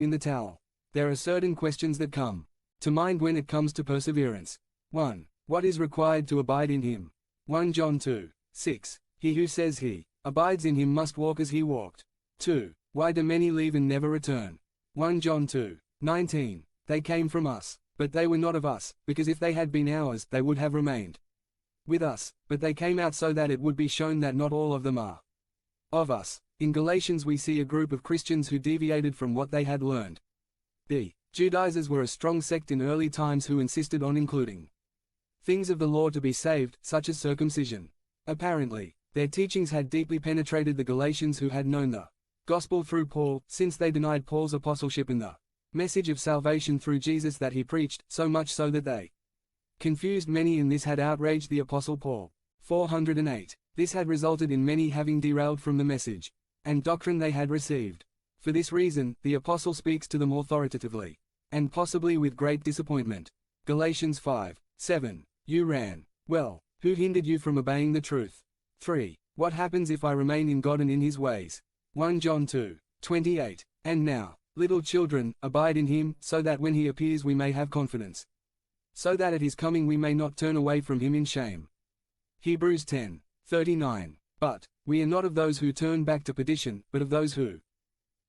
in the towel. There are certain questions that come to mind when it comes to perseverance. 1. What is required to abide in him? 1 John 2:6. He who says he abides in him must walk as he walked. 2. Why do many leave and never return? 1 John 2:19. They came from us, but they were not of us, because if they had been ours, they would have remained with us, but they came out so that it would be shown that not all of them are of us. In Galatians we see a group of Christians who deviated from what they had learned. The Judaizers were a strong sect in early times who insisted on including things of the law to be saved, such as circumcision. Apparently, their teachings had deeply penetrated the Galatians who had known the gospel through Paul, since they denied Paul's apostleship and the message of salvation through Jesus that he preached, so much so that they confused many, and this had outraged the apostle Paul. 408. This had resulted in many having derailed from the message and doctrine they had received. For this reason, the apostle speaks to them authoritatively, and possibly with great disappointment. Galatians 5:7. You ran well. Who hindered you from obeying the truth? 3. What happens if I remain in God and in his ways? 1 John 2:28. And now, little children, abide in him, so that when he appears we may have confidence, so that at his coming we may not turn away from him in shame. Hebrews 10:39. But we are not of those who turn back to perdition, but of those who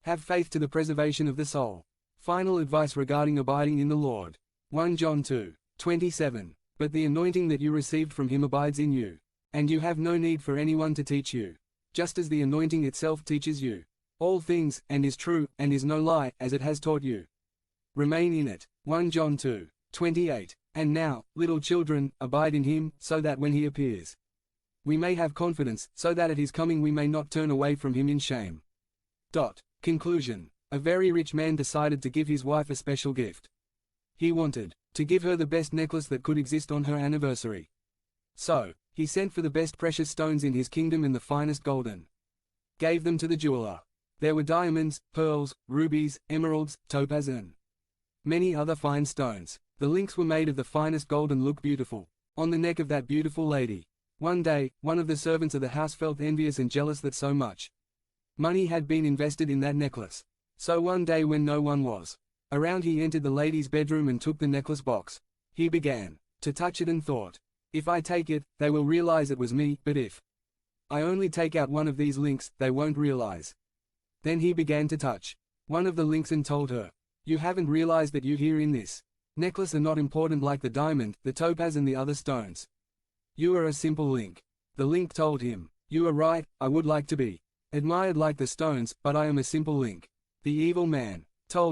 have faith to the preservation of the soul. Final advice regarding abiding in the Lord. 1 John 2:27. But the anointing that you received from him abides in you, and you have no need for anyone to teach you, just as the anointing itself teaches you all things, and is true, and is no lie, as it has taught you. Remain in it. 1 John 2:28. And now, little children, abide in him, so that when he appears, we may have confidence, so that at his coming we may not turn away from him in shame. Conclusion. A very rich man decided to give his wife a special gift. He wanted to give her the best necklace that could exist on her anniversary. So, he sent for the best precious stones in his kingdom and the finest gold and gave them to the jeweler. There were diamonds, pearls, rubies, emeralds, topaz and many other fine stones. The links were made of the finest gold and looked beautiful on the neck of that beautiful lady. One day, one of the servants of the house felt envious and jealous that so much money had been invested in that necklace. So one day when no one was around, he entered the lady's bedroom and took the necklace box. He began to touch it and thought, if I take it, they will realize it was me, but if I only take out one of these links, they won't realize. Then he began to touch one of the links and told her, you haven't realized that you here in this necklace are not important like the diamond, the topaz and the other stones. You are a simple link. The link told him, you are right, I would like to be admired like the stones, but I am a simple link. The evil man